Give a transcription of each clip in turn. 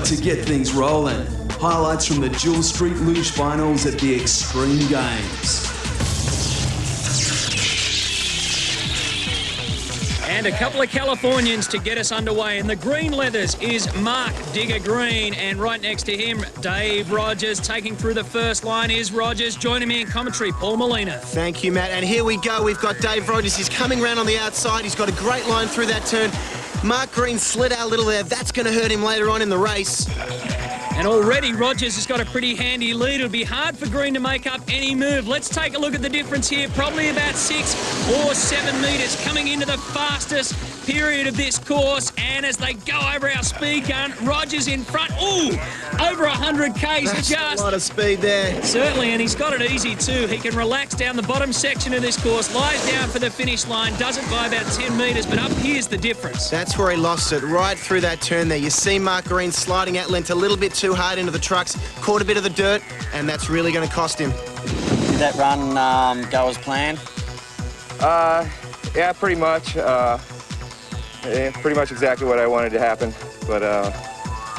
right, to get things rolling, highlights from the Dual Street Luge finals at the Extreme Games. And a couple of Californians to get us underway. In the green leathers is Mark Digger Green, and right next to him, Dave Rogers. Taking through the first line is Rogers. Joining me in commentary, Paul Molina. Thank you, Matt. And here we go. We've got Dave Rogers. He's coming round on the outside. He's got a great line through that turn. Mark Green slid out a little there. That's going to hurt him later on in the race. And already Rogers has got a pretty handy lead. It'll be hard for Green to make up any move. Let's take a look at the difference here. Probably about 6 or 7 metres coming into the fastest period of this course. And as they go over our speed gun, Rogers in front. Ooh, over 100 Ks. That's just a lot of speed there. Certainly, and he's got it easy too. He can relax down the bottom section of this course, lies down for the finish line, does it by about 10 metres, but up here's the difference. That's where he lost it, right through that turn there. You see Mark Green sliding out length a little bit too hard into the trucks, caught a bit of the dirt, and that's really going to cost him. Did that run go as planned? Yeah, pretty much. Pretty much exactly what I wanted to happen. But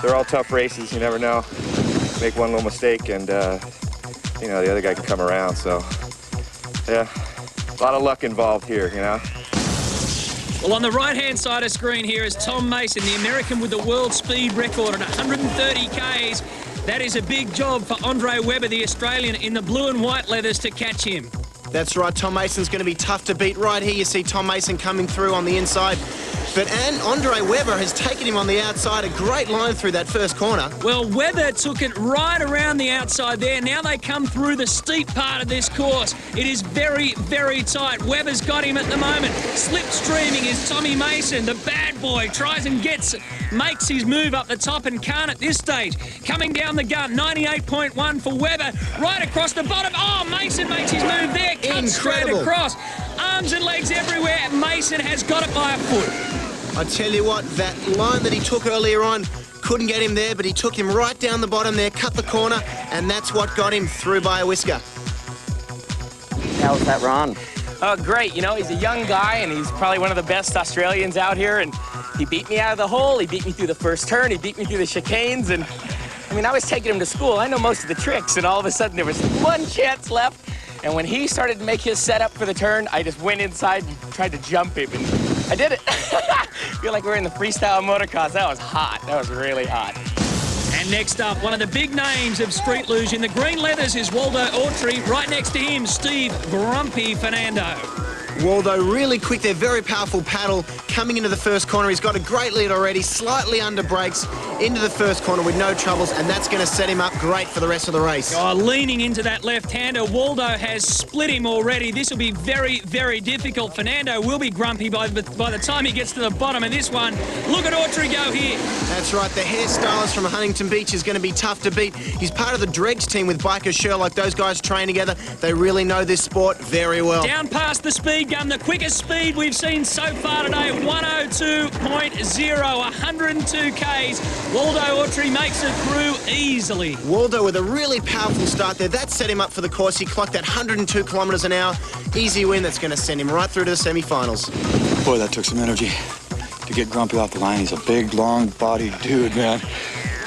they're all tough races. You never know. Make one little mistake, and you know, the other guy can come around. So, yeah, a lot of luck involved here. You know. Well, on the right-hand side of screen here is Tom Mason, the American with the world speed record at 130 Ks. That is a big job for Andre Webber, the Australian, in the blue and white leathers to catch him. That's right, Tom Mason's going to be tough to beat. Right here you see Tom Mason coming through on the inside. But Andre Webber has taken him on the outside, a great line through that first corner. Well, Webber took it right around the outside there. Now they come through the steep part of this course. It is very, very tight. Webber's got him at the moment. Slipstreaming is Tommy Mason, the bad boy. Tries and makes his move up the top and can't at this stage. Coming down the gun, 98.1 for Webber. Right across the bottom. Oh, Mason makes his move there. Cuts straight across. Arms and legs everywhere. Mason has got it by a foot. I tell you what, that line that he took earlier on couldn't get him there, but he took him right down the bottom there, cut the corner, and that's what got him through by a whisker. How was that run? Oh, great. You know, he's a young guy, and he's probably one of the best Australians out here, and he beat me out of the hole. He beat me through the first turn. He beat me through the chicanes, and, I mean, I was taking him to school. I know most of the tricks, and all of a sudden there was one chance left, and when he started to make his setup for the turn, I just went inside and tried to jump him, and I did it. I feel like we're in the freestyle motocross. That was hot. That was really hot. And next up, one of the big names of street luge in the green leathers is Waldo Autry. Right next to him, Steve Grumpy Fernando. Waldo really quick there, very powerful paddle coming into the first corner. He's got a great lead already, slightly under brakes into the first corner with no troubles, and that's going to set him up great for the rest of the race. Oh, leaning into that left-hander. Waldo has split him already. This will be very, very difficult. Fernando will be grumpy by the time he gets to the bottom of this one. Look at Autry go here. That's right, the hairstylist from Huntington Beach is going to be tough to beat. He's part of the Dregs team with Biker Sherlock. Those guys train together. They really know this sport very well. Down past the speed gun, the quickest speed we've seen so far today, 102.0, 102 Ks. Waldo Autry makes it through easily. Waldo with a really powerful start there. That set him up for the course. He clocked that 102 kilometres an hour. Easy win that's going to send him right through to the semi-finals. Boy, that took some energy to get Grumpy off the line. He's a big, long-bodied dude, man.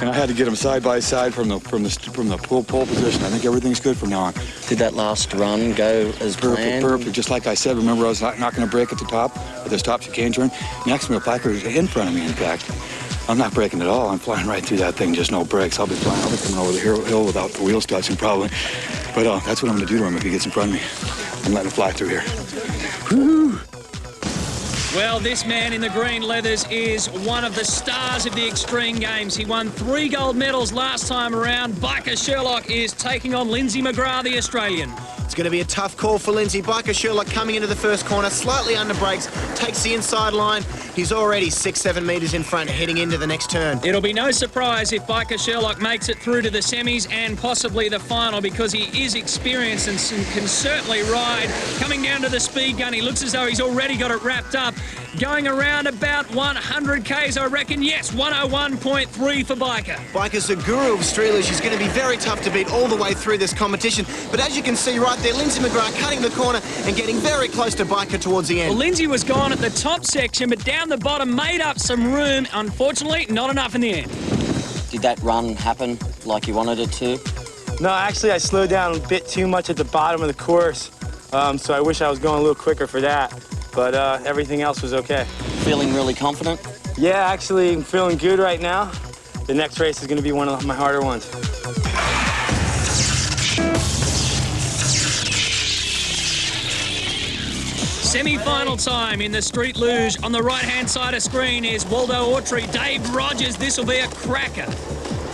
And I had to get him side by side from the pole position. I think everything's good from now on. Did that last run go as planned? Perfect. Just like I said, remember I was not going to break at the top, at this top chicane turn. Next to me, a biker is in front of me, in fact. I'm not braking at all. I'm flying right through that thing, just no brakes. I'll be coming over the hill without the wheels touching, probably. But that's what I'm going to do to him if he gets in front of me. I'm letting him fly through here. Woo-hoo. Well, this man in the green leathers is one of the stars of the Extreme Games. He won 3 gold medals last time around. Biker Sherlock is taking on Lindsay McGrath, the Australian. It's going to be a tough call for Lindsay. Biker Sherlock coming into the first corner, slightly under brakes, takes the inside line. He's already 6-7 metres in front, heading into the next turn. It'll be no surprise if Biker Sherlock makes it through to the semis and possibly the final, because he is experienced and can certainly ride. Coming down to the speed gun, he looks as though he's already got it wrapped up. Going around about 100 Ks, I reckon. Yes, 101.3 for Biker. Biker's the guru of street luge. He's going to be very tough to beat all the way through this competition. But as you can see right there, Lindsay McGrath cutting the corner and getting very close to Biker towards the end. Well, Lindsay was gone at the top section, but down the bottom made up some room. Unfortunately, not enough in the end. Did that run happen like you wanted it to? No, actually, I slowed down a bit too much at the bottom of the course, so I wish I was going a little quicker for that. But everything else was okay. Feeling really confident? Yeah, actually, I'm feeling good right now. The next race is going to be one of my harder ones. Semi-final time in the street luge. On the right-hand side of screen is Waldo Autry, Dave Rogers. This will be a cracker.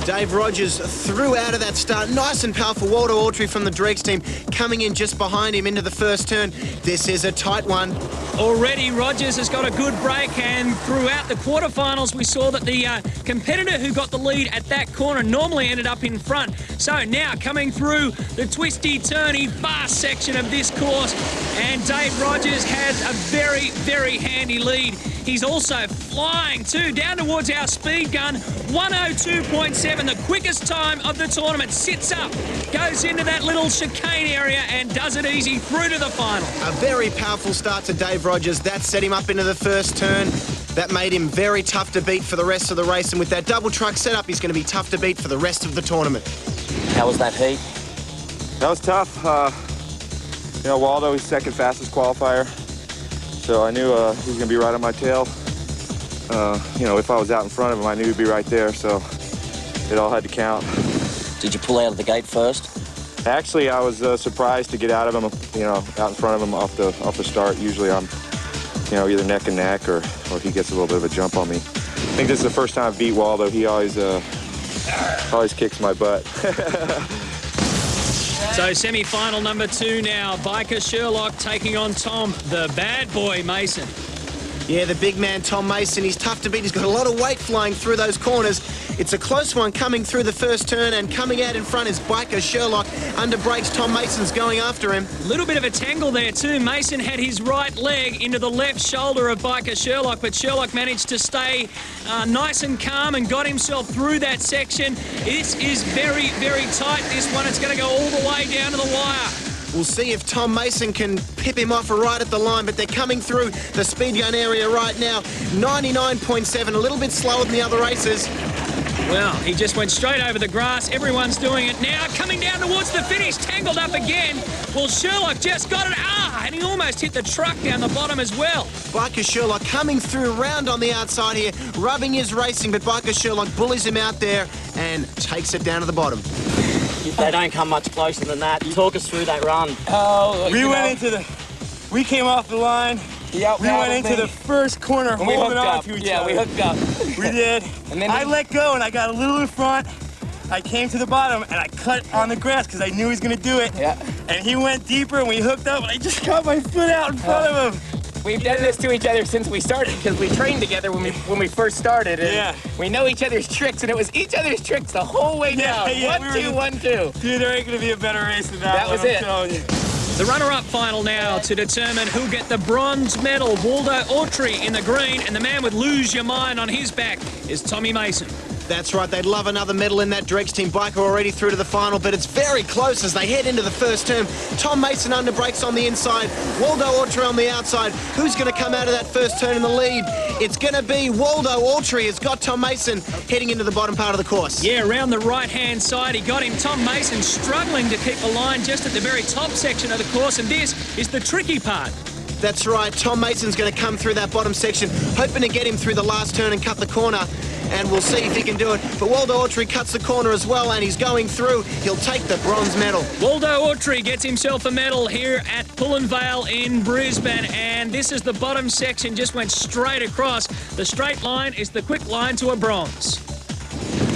Dave Rogers threw out of that start. Nice and powerful. Waldo Autry from the Dregs team coming in just behind him into the first turn. This is a tight one. Already Rogers has got a good break, and throughout the quarterfinals we saw that the competitor who got the lead at that corner normally ended up in front. So now coming through the twisty, turny, fast section of this course, and Dave Rogers has a very, very handy lead. He's also flying too, down towards our speed gun, 102.7, the quickest time of the tournament. Sits up, goes into that little chicane area and does it easy through to the final. A very powerful start to Dave Rogers. That set him up into the first turn. That made him very tough to beat for the rest of the race, and with that double truck setup, he's going to be tough to beat for the rest of the tournament. How was that heat? That was tough. You know, Waldo, he's second fastest qualifier. So I knew he was going to be right on my tail. You know, if I was out in front of him, I knew he'd be right there, so it all had to count. Did you pull out of the gate first? Actually, I was surprised to get out of him, you know, out in front of him off the start. Usually I'm, you know, either neck and neck or he gets a little bit of a jump on me. I think this is the first time I've beat Waldo. He always kicks my butt. So semi-final number 2 now. Biker Sherlock taking on Tom, the bad boy Mason. Yeah, the big man, Tom Mason, he's tough to beat. He's got a lot of weight flying through those corners. It's a close one coming through the first turn, and coming out in front is Biker Sherlock. Under brakes, Tom Mason's going after him. A little bit of a tangle there too. Mason had his right leg into the left shoulder of Biker Sherlock, but Sherlock managed to stay nice and calm and got himself through that section. This is very, very tight, this one. It's going to go all the way down to the wire. We'll see if Tom Mason can pip him off right at the line, but they're coming through the speed gun area right now. 99.7, a little bit slower than the other races. Well, he just went straight over the grass. Everyone's doing it now. Coming down towards the finish, tangled up again. Well, Sherlock just got it. And he almost hit the truck down the bottom as well. Biker Sherlock coming through round on the outside here, rubbing his racing, but Biker Sherlock bullies him out there and takes it down to the bottom. They don't come much closer than that. Talk us through that run. We came off the line. We went into the first corner holding on to each other. Yeah, we hooked up. We did. And then I let go and I got a little in front. I came to the bottom and I cut on the grass because I knew he was going to do it. Yeah. And he went deeper and we hooked up and I just got my foot out in front of him. We've done this to each other since we started because we trained together when we first started. And we know each other's tricks, and it was each other's tricks the whole way down. 1, 2, 1, 2. Dude, there ain't going to be a better race than that. That was it. I'm telling you. The runner-up final now to determine who'll get the bronze medal. Waldo Autry in the green, and the man with Lose Your Mind on his back is Tommy Mason. That's right, they'd love another medal in that Dregs team. Biker already through to the final, but it's very close as they head into the first turn. Tom Mason under brakes on the inside, Waldo Autry on the outside. Who's going to come out of that first turn in the lead? It's going to be Waldo Autry has got Tom Mason heading into the bottom part of the course. Yeah, around the right-hand side, he got him. Tom Mason struggling to keep the line just at the very top section of the course, and this is the tricky part. That's right, Tom Mason's going to come through that bottom section, hoping to get him through the last turn and cut the corner. And we'll see if he can do it. But Waldo Autry cuts the corner as well, and he's going through. He'll take the bronze medal. Waldo Autry gets himself a medal here at Pullen Vale in Brisbane, and this is the bottom section, just went straight across. The straight line is the quick line to a bronze.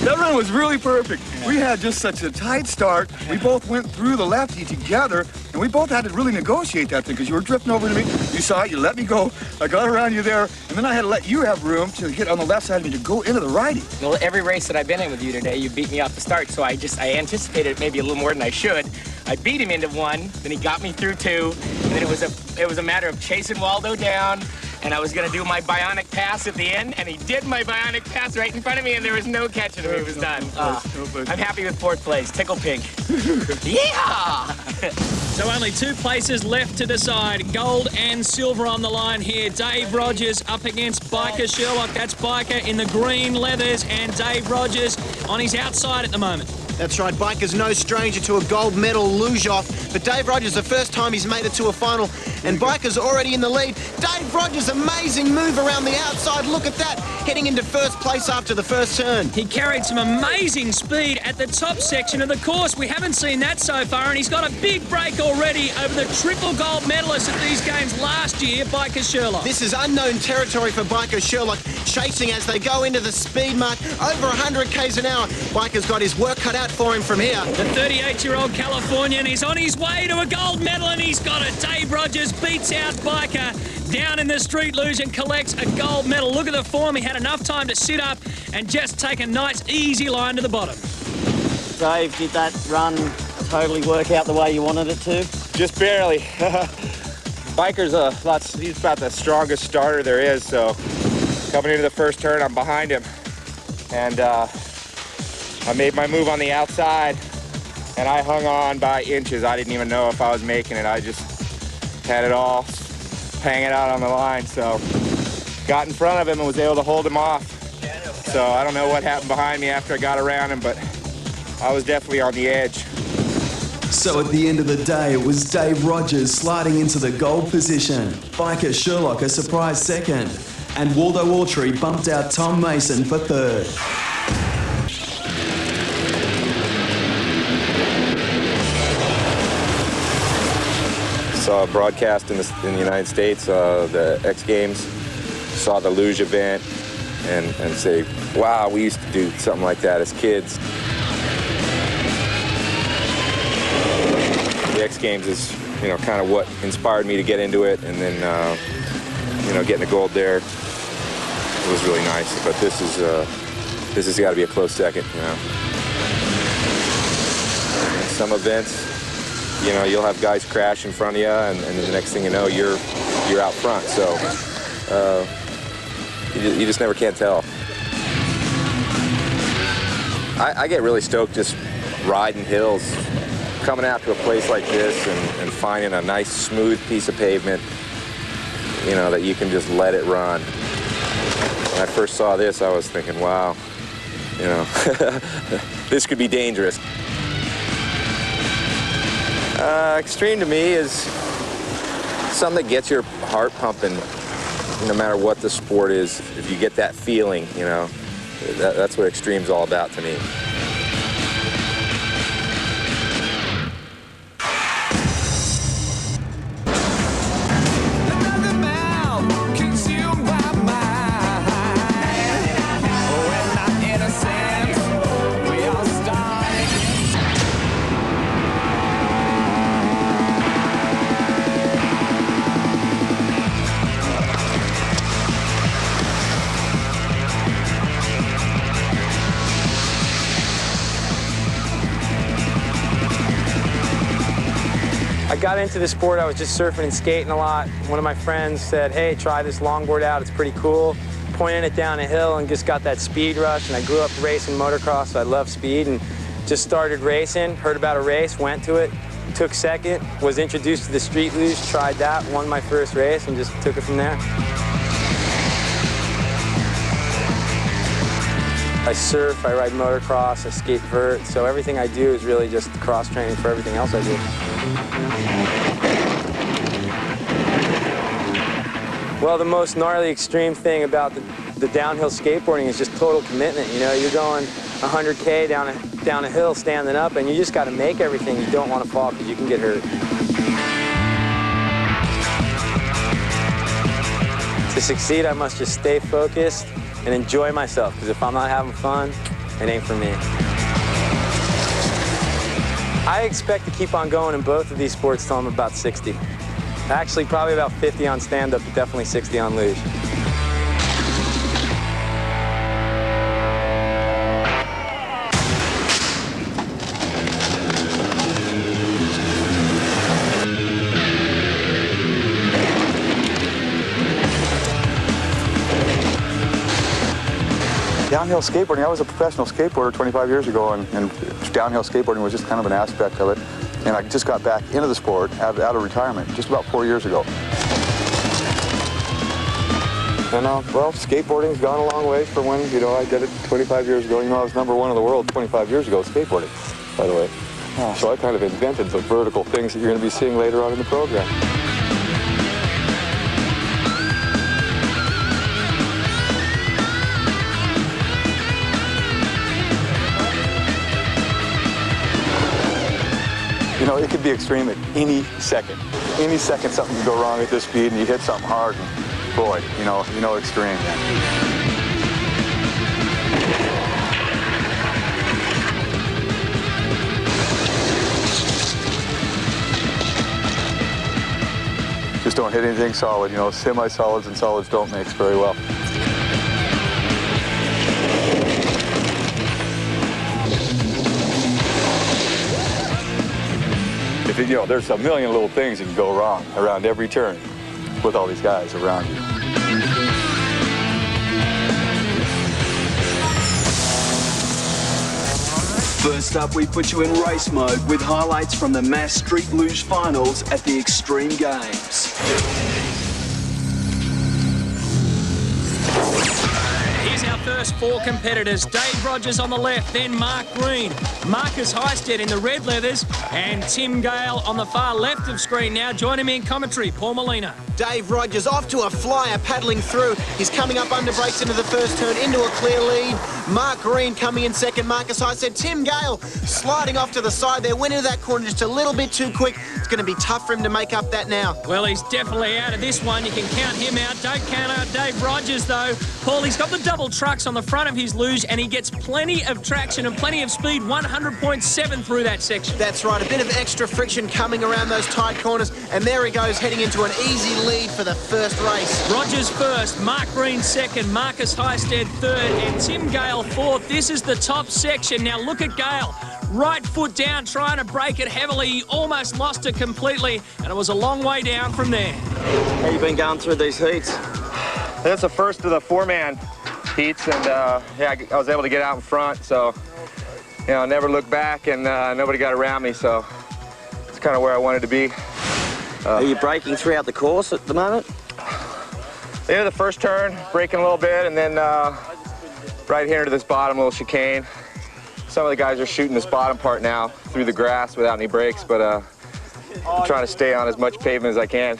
That run was really perfect. We had just such a tight start. We both went through the lefty together, and we both had to really negotiate that thing because you were drifting over to me. You saw it, you let me go. I got around you there, and then I had to let you have room to hit on the left side of me to go into the righty. Well, every race that I've been in with you today, you beat me off the start, so I anticipated maybe a little more than I should. I beat him into 1, then he got me through 2, and then it was a matter of chasing Waldo down, and I was going to do my bionic pass at the end, and he did my bionic pass right in front of me, and there was no catching him. He was done. I'm happy with 4th place. Tickle pink. Yeah! So only 2 places left to decide. Gold and silver on the line here. Dave Rogers up against Biker Sherlock. That's Biker in the green leathers and Dave Rogers on his outside at the moment. That's right, Biker's no stranger to a gold medal luge off, but Dave Rogers, the first time he's made it to a final, and Biker's already in the lead. Dave Rogers, amazing move around the outside. Look at that, heading into first place after the first turn. He carried some amazing speed at the top section of the course. We haven't seen that so far, and he's got a big break already over the triple gold medalist at these games last year, Biker Sherlock. This is unknown territory for Biker Sherlock, chasing as they go into the speed mark, over 100 k's an hour. Biker's got his work cut out for him from here. The 38-year-old Californian is on his way to a gold medal, and he's got it. Dave Rogers beats out Biker down in the street luge and collects a gold medal. Look at the form. He had enough time to sit up and just take a nice, easy line to the bottom. Dave, did that run totally work out the way you wanted it to? Just barely. Biker's he's about the strongest starter there is, so coming into the first turn, I'm behind him. And I made my move on the outside, and I hung on by inches. I didn't even know if I was making it. I just had it all hanging out on the line, so got in front of him and was able to hold him off. So I don't know what happened behind me after I got around him, but I was definitely on the edge. So at the end of the day, it was Dave Rogers sliding into the gold position, Biker Sherlock a surprise second, and Waldo Autry bumped out Tom Mason for third. Saw a broadcast in the United States, the X Games, saw the luge event, and say, wow, we used to do something like that as kids. The X Games is, kind of what inspired me to get into it, and then, getting the gold there was really nice. But this has got to be a close second, Some events, you'll have guys crash in front of you, and the next thing you know, you're out front. So you just never can tell. I get really stoked just riding hills, coming out to a place like this and finding a nice smooth piece of pavement, that you can just let it run. When I first saw this, I was thinking, wow, this could be dangerous. Extreme to me is something that gets your heart pumping, no matter what the sport is. If you get that feeling, that's what extreme's all about to me. I got into the sport, I was just surfing and skating a lot. One of my friends said, hey, try this longboard out, it's pretty cool. Pointing it down a hill and just got that speed rush, and I grew up racing motocross, so I love speed, and just started racing, heard about a race, went to it, took second, was introduced to the street luge, tried that, won my first race, and just took it from there. I surf, I ride motocross, I skate vert, so everything I do is really just cross-training for everything else I do. Well, the most gnarly extreme thing about the downhill skateboarding is just total commitment. You're going 100K down a hill standing up, and you just got to make everything. You don't want to fall because you can get hurt. To succeed, I must just stay focused and enjoy myself, because if I'm not having fun, it ain't for me. I expect to keep on going in both of these sports till I'm about 60. Actually, probably about 50 on stand-up, but definitely 60 on luge. Downhill skateboarding, I was a professional skateboarder 25 years ago, and downhill skateboarding was just kind of an aspect of it. And I just got back into the sport out of retirement just about 4 years ago. And well, skateboarding's gone a long way from when, I did it 25 years ago. I was #1 in the world 25 years ago skateboarding, by the way. So I kind of invented the vertical things that you're going to be seeing later on in the program. It could be extreme at any second. Any second something can go wrong at this speed and you hit something hard and boy, extreme. Just don't hit anything solid, semi-solids and solids don't mix very well. There's a million little things that can go wrong around every turn with all these guys around you. First up, we put you in race mode with highlights from the Mass Street Luge finals at the Extreme Games. Here's our first 4 competitors. Dave Rogers on the left, then Mark Green, Marcus Heisted in the red leathers, and Tim Gale on the far left of screen now. Joining me in commentary, Paul Molina. Dave Rogers off to a flyer, paddling through. He's coming up under brakes into the first turn, into a clear lead. Mark Green coming in second. Marcus Heisted. Tim Gale sliding off to the side there. Went into that corner just a little bit too quick. It's going to be tough for him to make up that now. Well, he's definitely out of this one. You can count him out. Don't count out Dave Rogers, though. Paul, he's got the double trucks on the front of his luge, and he gets plenty of traction and plenty of speed, 100.7 through that section. That's right. A bit of extra friction coming around those tight corners, and there he goes, heading into an easy lead for the first race. Rogers first, Mark Green second, Marcus Heisted third, and Tim Gale fourth. This is the top section. Now look at Gale. Right foot down, trying to break it heavily. He almost lost it completely, and it was a long way down from there. How you been going through these heats? That's the first of the 4-man heats, and I was able to get out in front, so never looked back, and nobody got around me, so it's kind of where I wanted to be. Are you braking throughout the course at the moment? Yeah, the first turn, braking a little bit, and then right here into this bottom little chicane. Some of the guys are shooting this bottom part now through the grass without any brakes, but I'm trying to stay on as much pavement as I can.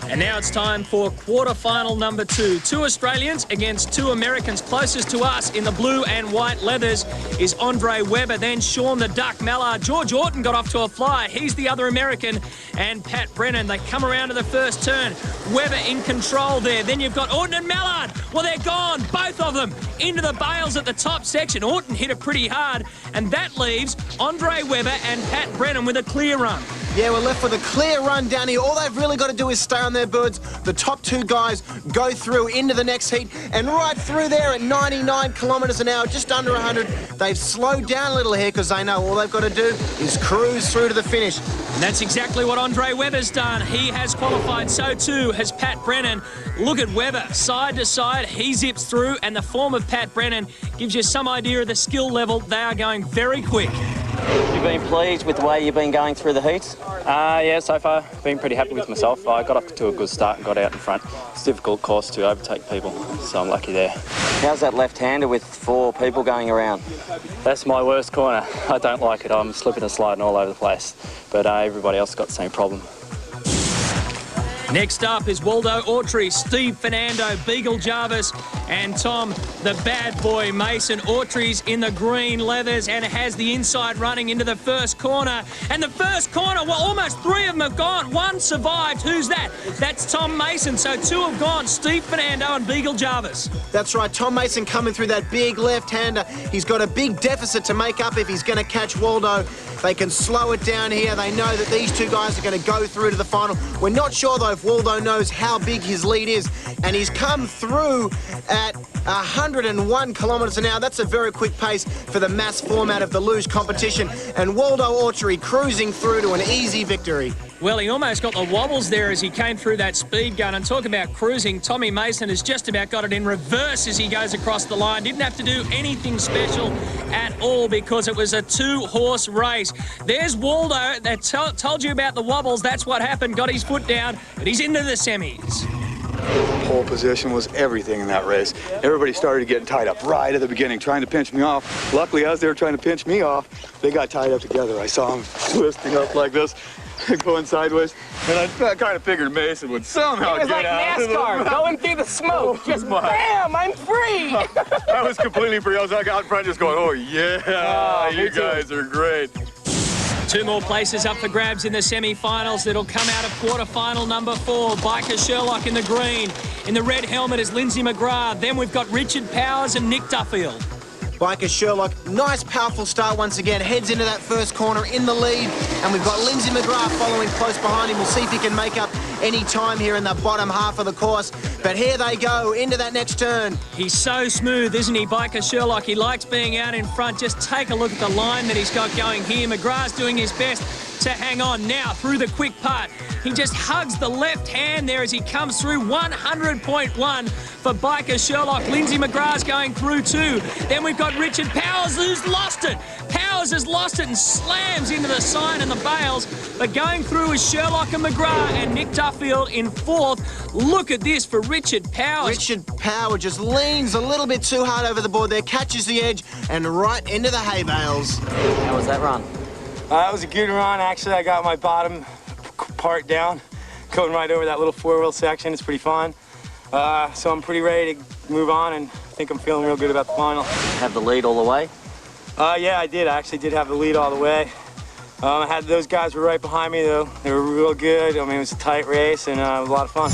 And now it's time for quarterfinal number 2. 2 Australians against 2 Americans. Closest to us in the blue and white leathers is Andre Webber, then Sean the Duck Mallard. George Orton got off to a flyer. He's the other American. And Pat Brennan. They come around to the first turn. Webber in control there. Then you've got Orton and Mallard. Well, they're gone, both of them, into the bales at the top section. Orton hit it pretty hard, and that leaves Andre Webber and Pat Brennan with a clear run. Yeah, we're left with a clear run down here. All they've really got to do is stay on their birds. The top 2 guys go through into the next heat, and right through there at 99 kilometres an hour, just under 100, they've slowed down a little here because they know all they've got to do is cruise through to the finish. And that's exactly what Andre Webber's done. He has qualified, so too has Pat Brennan. Look at Webber, side to side, he zips through, and the form of Pat Brennan gives you some idea of the skill level. They are going very quick. You've been pleased with the way you've been going through the heats? Yeah, so far, been pretty happy with myself. I got off to a good start and got out in front. It's a difficult course to overtake people, so I'm lucky there. How's that left-hander with 4 people going around? That's my worst corner. I don't like it. I'm slipping and sliding all over the place, but everybody else got the same problem. Next up is Waldo Autry, Steve Fernando, Beagle Jarvis, and Tom, the bad boy Mason. Autry's in the green leathers and has the inside running into the first corner. And the first corner, well, almost 3 of them have gone. 1 survived. Who's that? That's Tom Mason. So 2 have gone, Steve Fernando and Beagle Jarvis. That's right, Tom Mason coming through that big left-hander. He's got a big deficit to make up if he's going to catch Waldo. They can slow it down here. They know that these 2 guys are going to go through to the final. We're not sure, though, if Waldo knows how big his lead is. And he's come through at 101 kilometres an hour. That's a very quick pace for the mass format of the luge competition. And Waldo Autry cruising through to an easy victory. Well, he almost got the wobbles there as he came through that speed gun. And talk about cruising, Tommy Mason has just about got it in reverse as he goes across the line. Didn't have to do anything special at all because it was a two-horse race. There's Waldo that told you about the wobbles. That's what happened. Got his foot down, but he's into the semis. Pole position was everything in that race. Everybody started getting tied up right at the beginning, trying to pinch me off. Luckily, as they were trying to pinch me off, they got tied up together. I saw them twisting up like this, going sideways, and I kind of figured Mason would somehow get like out. It was like NASCAR, going through the smoke. Just bam, I'm free. I was completely free. I was like out in front just going, oh yeah, you guys are great. Two more places up for grabs in the semi-finals. That'll come out of quarterfinal number 4. Biker Sherlock in the green. In the red helmet is Lindsay McGrath. Then we've got Richard Powers and Nick Duffield. Biker Sherlock, nice powerful start once again, heads into that first corner in the lead, and we've got Lindsay McGrath following close behind him. We'll see if he can make up any time here in the bottom half of the course, but here they go into that next turn. He's so smooth, isn't he, Biker Sherlock? He likes being out in front. Just take a look at the line that he's got going here. McGrath's doing his best to hang on now through the quick part. He just hugs the left hand there as he comes through. 100.1 for Biker Sherlock. Lindsay McGrath's going through too. Then we've got Richard Powers who's lost it. Powers has lost it and slams into the sign and the bales. But going through is Sherlock and McGrath and Nick Duffield in 4th. Look at this for Richard Powers. Richard Powers just leans a little bit too hard over the board there, catches the edge and right into the hay bales. How was that run? That was a good run. Actually, I got my bottom part down, going right over that little 4-wheel section. It's pretty fun. So I'm pretty ready to move on, and I think I'm feeling real good about the final. Have the lead all the way? Yeah, I did. I actually did have the lead all the way. I had those guys were right behind me, though. They were real good. I mean, it was a tight race, and it was a lot of fun.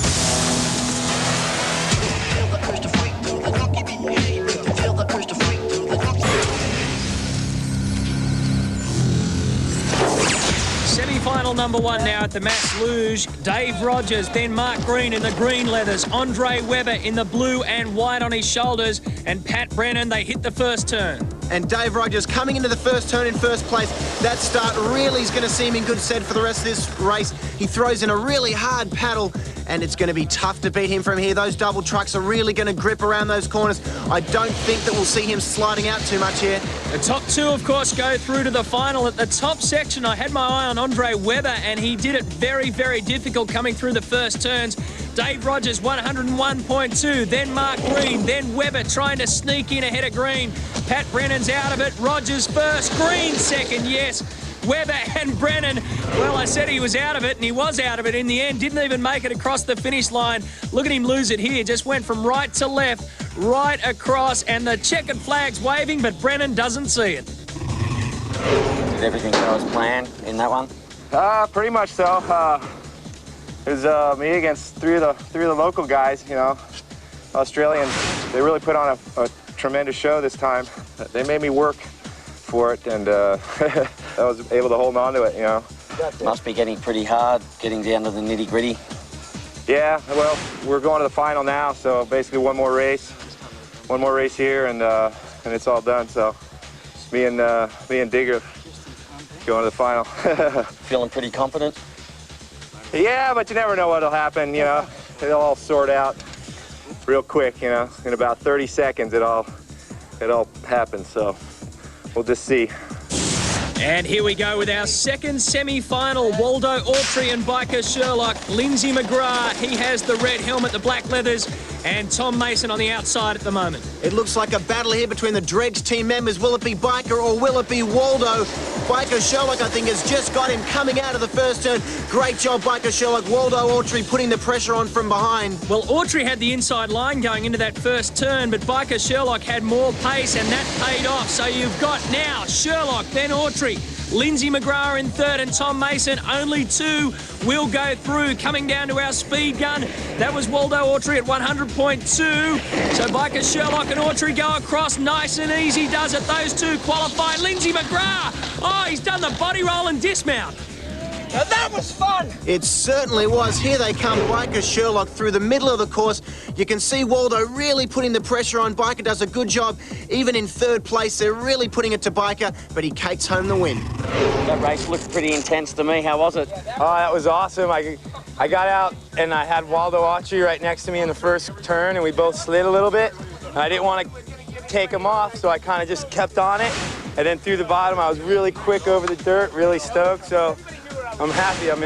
Semi-final number 1 now at the Mass Luge. Dave Rogers, then Mark Green in the green leathers. Andre Webber in the blue and white on his shoulders. And Pat Brennan, they hit the first turn. And Dave Rogers coming into the first turn in first place. That start really is going to see him in good stead for the rest of this race. He throws in a really hard paddle, and it's going to be tough to beat him from here. Those double trucks are really going to grip around those corners. I don't think that we'll see him sliding out too much here. The top 2, of course, go through to the final. At the top section, I had my eye on Andre Webber, and he did it very, very difficult coming through the first turns. Dave Rogers, 101.2, then Mark Green, then Webber trying to sneak in ahead of Green. Pat Brennan's out of it. Rogers first, Green second, yes. Webber and Brennan, well, I said he was out of it, and he was out of it in the end. Didn't even make it across the finish line. Look at him lose it here. Just went from right to left, right across, and the checkered flag's waving, but Brennan doesn't see it. Did everything go as planned in that one? Pretty much so. It was me against three of the local guys, you know. Australians, they really put on a tremendous show this time. They made me work for it, and I was able to hold on to it, you know. Must be getting pretty hard, getting down to the nitty-gritty. Yeah, well, we're going to the final now, so basically one more race here, and it's all done. So me and Digger going to the final. Feeling pretty confident? Yeah, but you never know what'll happen, you know. It'll all sort out real quick, you know. In about 30 seconds, it all happens. So we'll just see. And here we go with our second semi-final. Waldo Autry and Biker Sherlock. Lindsay McGrath, he has the red helmet, the black leathers, and Tom Mason on the outside at the moment. It looks like a battle here between the Dregs team members. Will it be Biker or will it be Waldo? Biker Sherlock, I think, has just got him coming out of the first turn. Great job, Biker Sherlock. Waldo Autry putting the pressure on from behind. Well, Autry had the inside line going into that first turn, but Biker Sherlock had more pace, and that paid off. So you've got now Sherlock, then Autry, Lindsay McGrath in third, and Tom Mason. Only 2 will go through. Coming down to our speed gun, that was Waldo Autry at 100.2. So Biker Sherlock and Autry go across nice and easy, does it. Those 2 qualify. Lindsay McGrath, oh, he's done the body roll and dismount. Now that was fun! It certainly was. Here they come, Biker Sherlock through the middle of the course. You can see Waldo really putting the pressure on. Biker does a good job. Even in third place, they're really putting it to Biker, but he cakes home the win. That race looked pretty intense to me. How was it? Oh, that was awesome. I got out and I had Waldo Autry right next to me in the first turn, and we both slid a little bit. And I didn't want to take him off, so I kind of just kept on it. And then through the bottom, I was really quick over the dirt, really stoked. So I'm happy. I'm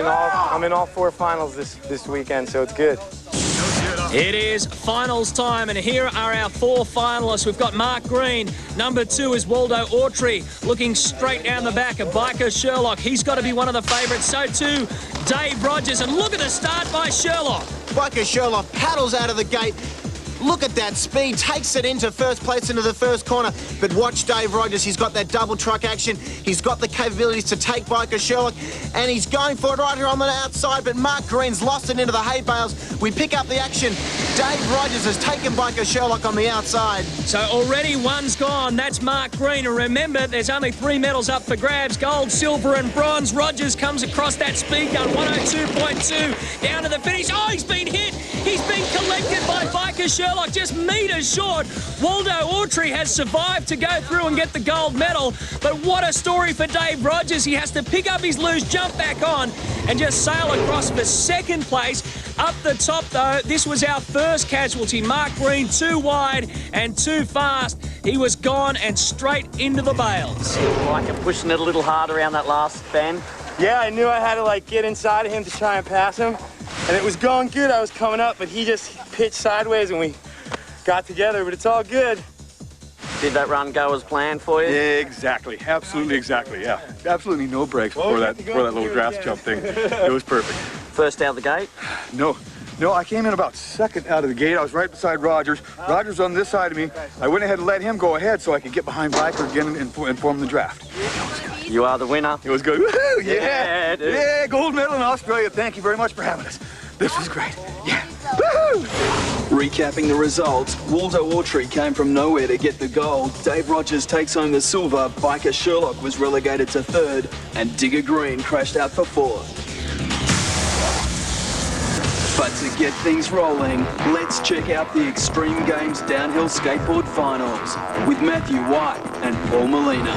in all 4 finals this weekend, so it's good. It is finals time, and here are our 4 finalists. We've got Mark Green. Number 2 is Waldo Autry, looking straight down the back of Biker Sherlock. He's got to be one of the favourites. So too, Dave Rogers. And look at the start by Sherlock. Biker Sherlock paddles out of the gate. Look at that speed, takes it into first place, into the first corner. But watch Dave Rogers, he's got that double truck action. He's got the capabilities to take Biker Sherlock, and he's going for it right here on the outside, but Mark Green's lost it into the hay bales. We pick up the action. Dave Rogers has taken Biker Sherlock on the outside. So already one's gone, that's Mark Green. And remember, there's only 3 medals up for grabs, gold, silver and bronze. Rogers comes across that speed gun, 102.2, down to the finish. Oh, he's been hit. He's been collected by Biker Sherlock, just metres short. Waldo Autry has survived to go through and get the gold medal. But what a story for Dave Rogers. He has to pick up his Luge, jump back on, and just sail across for second place. Up the top, though, this was our first casualty. Mark Green, too wide and too fast. He was gone and straight into the bales. Biker pushing it a little hard around that last bend. Yeah, I knew I had to get inside of him to try and pass him. And it was going good. I was coming up, but he just pitched sideways and we got together, but it's all good. Did that run go as planned for you? Yeah, exactly. Absolutely, exactly, yeah. Absolutely no brakes before that little grass jump thing. It was perfect. First out of the gate? No, I came in about second out of the gate. I was right beside Rogers. Rogers on this side of me. I went ahead and let him go ahead so I could get behind Biker again and form the draft. You are the winner. It was good. Woohoo! Yeah, dude. Yeah, gold medal in Australia. Thank you very much for having us. This was great. Yeah. Woohoo! Recapping the results, Waldo Autry came from nowhere to get the gold. Dave Rogers takes home the silver. Biker Sherlock was relegated to 3rd, and Digger Green crashed out for 4th. But to get things rolling, let's check out the Extreme Games Downhill Skateboard Finals with Matthew White and Paul Molina.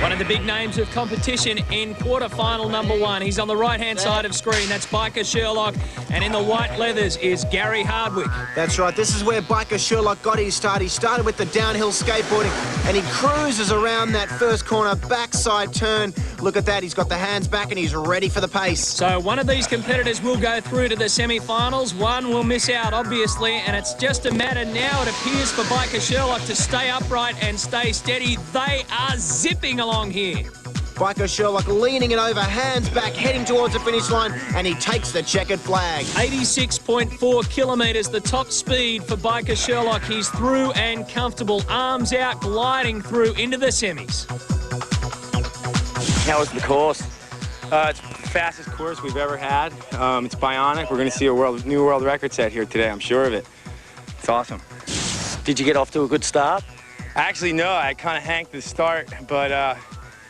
One of the big names of competition in quarterfinal number 1. He's on the right-hand side of screen. That's Biker Sherlock. And in the white leathers is Gary Hardwick. That's right. This is where Biker Sherlock got his start. He started with the downhill skateboarding, and he cruises around that first corner, backside turn. Look at that. He's got the hands back, and he's ready for the pace. So one of these competitors will go through to the semi-finals. One will miss out, obviously, and it's just a matter now, it appears, for Biker Sherlock to stay upright and stay steady. They are zipping along here. Biker Sherlock leaning it over, hands back, heading towards the finish line, and he takes the checkered flag. 86.4 kilometres, the top speed for Biker Sherlock. He's through and comfortable, arms out, gliding through into the semis. How was the course? It's the fastest course we've ever had. It's bionic. We're going to see a new world record set here today, I'm sure of it. It's awesome. Did you get off to a good start? Actually, no. I kind of hanked the start, but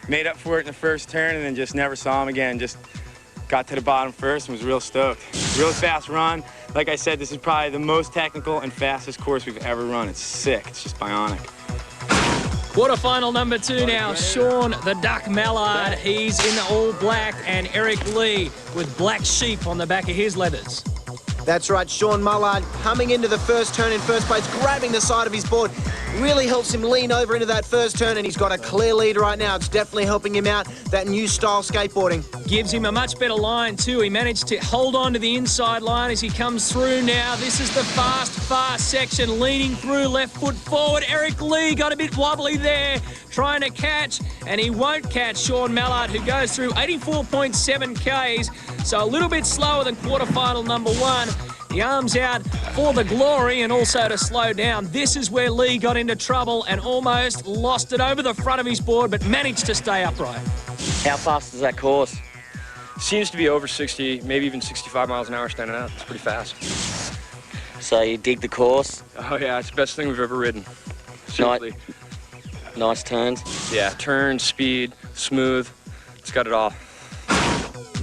made up for it in the first turn and then just never saw him again. Just got to the bottom first and was real stoked. Really fast run. Like I said, this is probably the most technical and fastest course we've ever run. It's sick. It's just bionic. Quarterfinal number 2 now. Sean the Duck Mallard. He's in the all black, and Eric Lee with black sheep on the back of his leathers. That's right, Sean Mallard coming into the first turn in first place, grabbing the side of his board. Really helps him lean over into that first turn, and he's got a clear lead right now. It's definitely helping him out, that new style skateboarding. Gives him a much better line too. He managed to hold on to the inside line as he comes through now. This is the fast section, leaning through, left foot forward. Eric Lee got a bit wobbly there, trying to catch, and he won't catch Sean Mallard, who goes through 84.7 Ks, so a little bit slower than quarterfinal number 1. The arms out for the glory and also to slow down. This is where Lee got into trouble and almost lost it over the front of his board, but managed to stay upright. How fast is that course? Seems to be over 60, maybe even 65 miles an hour standing out. It's pretty fast. So you dig the course? Oh yeah, it's the best thing we've ever ridden. Seriously. Nice turns. Yeah, turn, speed, smooth. It's got it all.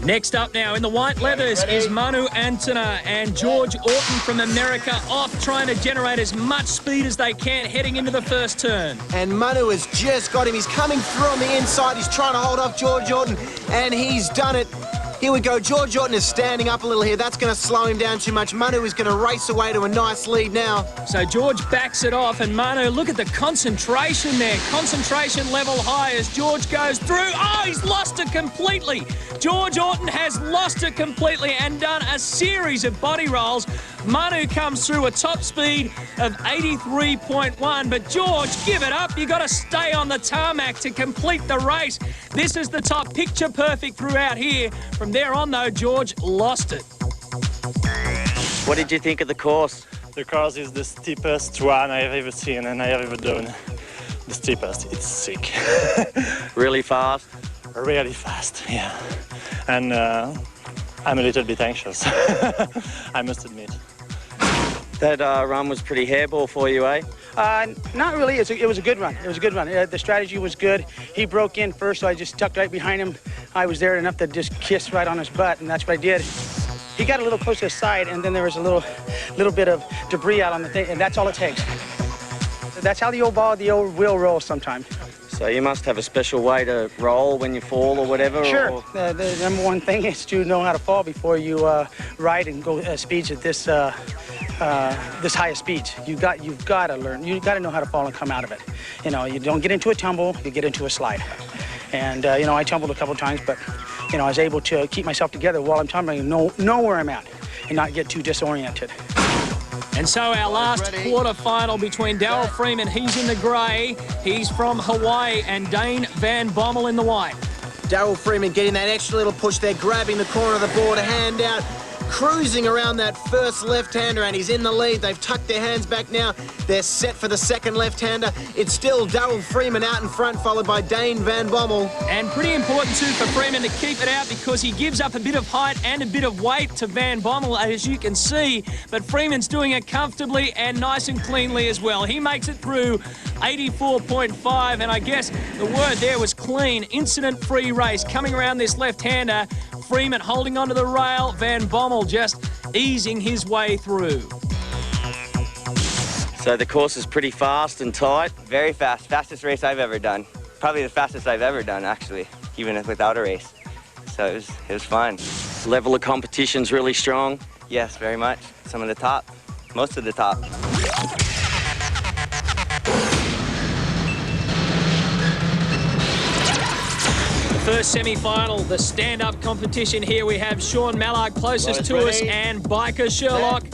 Next up now in the white leathers is Manu Antona and George Orton from America off trying to generate as much speed as they can heading into the first turn. And Manu has just got him. He's coming through on the inside. He's trying to hold off George Orton, and he's done it. Here we go. George Orton is standing up a little here. That's going to slow him down too much. Manu is going to race away to a nice lead now. So George backs it off, and Manu, look at the concentration there. Concentration level high as George goes through. Oh, he's lost it completely. George Orton has lost it completely and done a series of body rolls. Manu comes through a top speed of 83.1, but George, give it up. You got to stay on the tarmac to complete the race. This is the top, picture perfect throughout here. From there on, though, George lost it. What did you think of the course? The course is the steepest one I've ever seen and I have ever done. The steepest, it's sick. Really fast? Really fast, yeah. And I'm a little bit anxious, I must admit. That run was pretty hairball for you, eh? Not really. It was a good run. It was a good run. The strategy was good. He broke in first, so I just tucked right behind him. I was there enough to just kiss right on his butt, and that's what I did. He got a little close to the side, and then there was a little bit of debris out on the thing, and that's all it takes. That's how the old wheel rolls sometimes. So you must have a special way to roll when you fall or whatever? Sure. Or... The number one thing is to know how to fall before you ride and go speeds at this highest speeds. You've got to learn. You've got to know how to fall and come out of it. You know, you don't get into a tumble, you get into a slide. And you know, I tumbled a couple of times, but you know, I was able to keep myself together while I'm tumbling and know where I'm at and not get too disoriented. And so our last quarter-final between Darryl Freeman, he's in the grey, he's from Hawaii, and Dane Van Bommel in the white. Darryl Freeman getting that extra little push there, grabbing the corner of the board, a hand out, cruising around that first left-hander, and he's in the lead. They've tucked their hands back now. They're set for the second left-hander. It's still Darryl Freeman out in front, followed by Dane Van Bommel. And pretty important, too, for Freeman to keep it out because he gives up a bit of height and a bit of weight to Van Bommel, as you can see. But Freeman's doing it comfortably and nice and cleanly as well. He makes it through 84.5, and I guess the word there was clean. Incident-free race coming around this left-hander. Freeman holding onto the rail, Van Bommel just easing his way through. So the course is pretty fast and tight? Very fast. Fastest race I've ever done. Probably the fastest I've ever done, actually, even without a race. So it was fun. Level of competition's really strong? Yes, very much. Some of the top. Most of the top. First semi-final, the stand-up competition here. We have Sean Mallard closest to us and Biker Sherlock.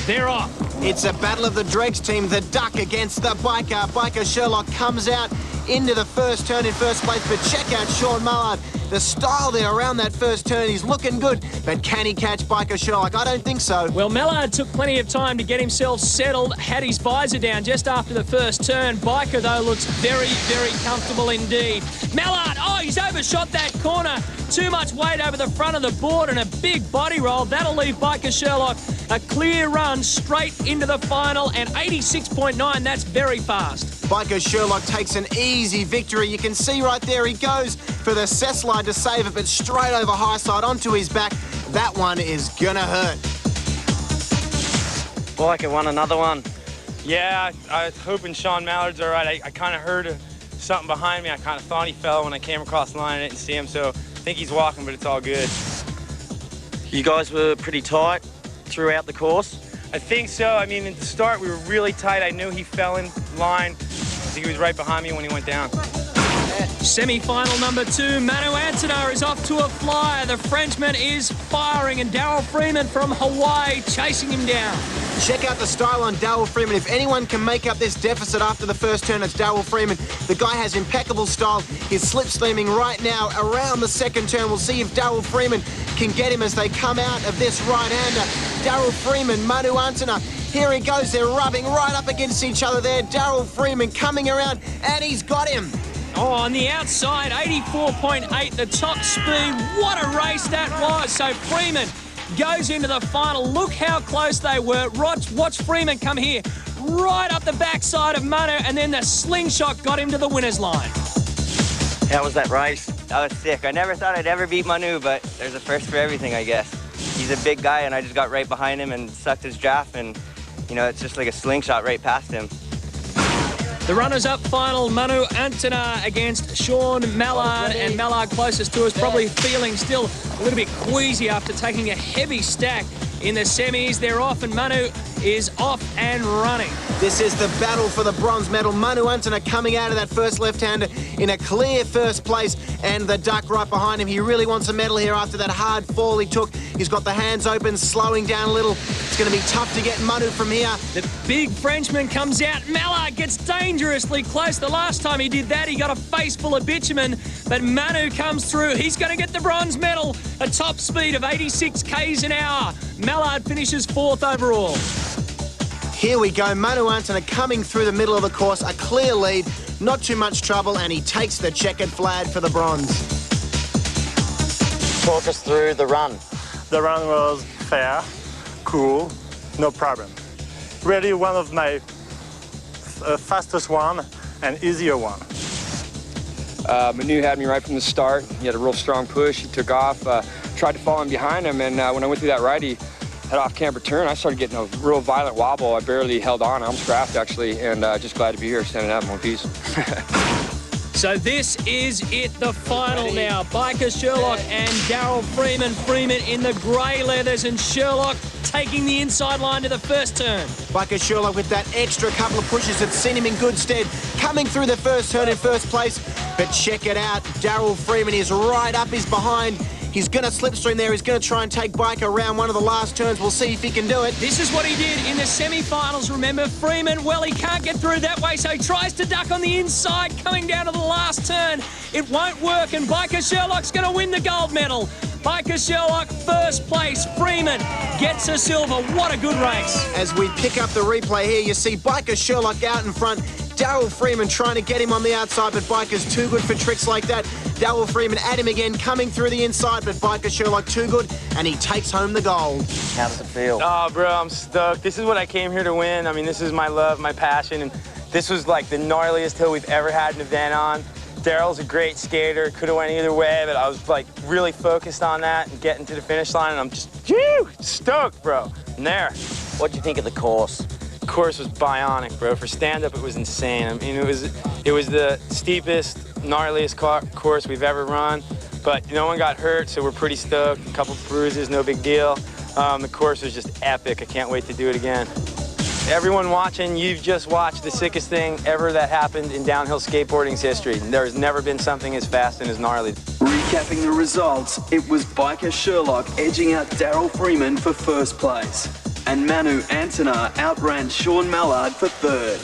They're off. It's a battle of the dregs team, the duck against the biker. Biker Sherlock comes out into the first turn in first place, but check out Sean Mallard. The style there around that first turn, he's looking good, but can he catch Biker Sherlock? I don't think so. Well, Mallard took plenty of time to get himself settled, had his visor down just after the first turn. Biker, though, looks very, very comfortable indeed. Mallard, oh, he's overshot that corner. Too much weight over the front of the board and a big body roll. That'll leave Biker Sherlock a clear run straight into the final, and 86.9, that's very fast. Biker Sherlock takes an easy victory. You can see right there he goes for the Cessline to save it, but straight over high side onto his back. That one is gonna hurt. Biker won another one. Yeah, I was hoping Sean Mallard's all right. I kind of heard something behind me. I kind of thought he fell when I came across the line. I didn't see him, so I think he's walking, but it's all good. You guys were pretty tight throughout the course? I think so. I mean, at the start, we were really tight. I knew he fell in line. I think he was right behind me when he went down. Semi-final number 2, Manu Antona is off to a flyer. The Frenchman is firing, and Darryl Freeman from Hawaii chasing him down. Check out the style on Darryl Freeman. If anyone can make up this deficit after the first turn, it's Darryl Freeman. The guy has impeccable style. He's slipstreaming right now around the second turn. We'll see if Darryl Freeman can get him as they come out of this right-hander. Darryl Freeman, Manu Antona. Here he goes. They're rubbing right up against each other there. Darryl Freeman coming around, and he's got him. Oh, on the outside, 84.8, the top speed. What a race that was. So Freeman goes into the final. Look how close they were. Watch Freeman come here. right up the backside of Manu, and then the slingshot got him to the winner's line. How was that race? That was sick. I never thought I'd ever beat Manu, but there's a first for everything, I guess. He's a big guy, and I just got right behind him and sucked his draft, and, you know, it's just like a slingshot right past him. The runners-up final, Manu Antona against Sean Mallard, and Mallard closest to us, probably feeling still a little bit queasy after taking a heavy stack in the semis. They're off, and Manu is off and running. This is the battle for the bronze medal. Manu Antona coming out of that first left-hander in a clear first place, and the duck right behind him. He really wants a medal here after that hard fall he took. He's got the hands open, slowing down a little. It's going to be tough to get Manu from here. The big Frenchman comes out. Mallard gets dangerously close. The last time he did that, he got a face full of bitumen, but Manu comes through. He's going to get the bronze medal. A top speed of 86 k's an hour. Mallard finishes 4th overall. Here we go, Manu Antona coming through the middle of the course, a clear lead, not too much trouble, and he takes the checkered flag for the bronze. Talk us through the run. The run was fair, cool, no problem. Really one of my fastest one and easier one. Manu had me right from the start. He had a real strong push. He took off, tried to fall in behind him, and when I went through that righty, head off camber turn, I started getting a real violent wobble. I barely held on. I almost crashed, actually, and just glad to be here, standing out in one piece. So this is it, the final now. Biker Sherlock and Daryl Freeman. Freeman in the grey leathers, and Sherlock taking the inside line to the first turn. Biker Sherlock with that extra couple of pushes that's seen him in good stead, coming through the first turn in first place. But check it out, Daryl Freeman is right up his behind. He's going to slipstream there. He's going to try and take Biker around one of the last turns. We'll see if he can do it. This is what he did in the semi-finals, remember. Freeman, well, he can't get through that way, so he tries to duck on the inside, coming down to the last turn. It won't work, and Biker Sherlock's going to win the gold medal. Biker Sherlock, first place. Freeman gets a silver. What a good race. As we pick up the replay here, you see Biker Sherlock out in front. Daryl Freeman trying to get him on the outside, but Biker's too good for tricks like that. Daryl Freeman at him again, coming through the inside, but Biker Sherlock too good, and he takes home the gold. How does it feel? Oh, bro, I'm stoked. This is what I came here to win. I mean, this is my love, my passion, and this was like the gnarliest hill we've ever had an event on. Daryl's a great skater. Could have went either way, but I was like really focused on that and getting to the finish line, and I'm just stoked, bro. And there. What'd you think of the course? The course was bionic, bro. For stand-up, it was insane. I mean, it was the steepest, gnarliest course we've ever run, but no one got hurt, so we're pretty stoked. A couple bruises, no big deal. The course was just epic. I can't wait to do it again. Everyone watching, you've just watched the sickest thing ever that happened in downhill skateboarding's history. There's never been something as fast and as gnarly. Recapping the results, it was Biker Sherlock edging out Daryl Freeman for first place, and Manu Antona outran Sean Mallard for third.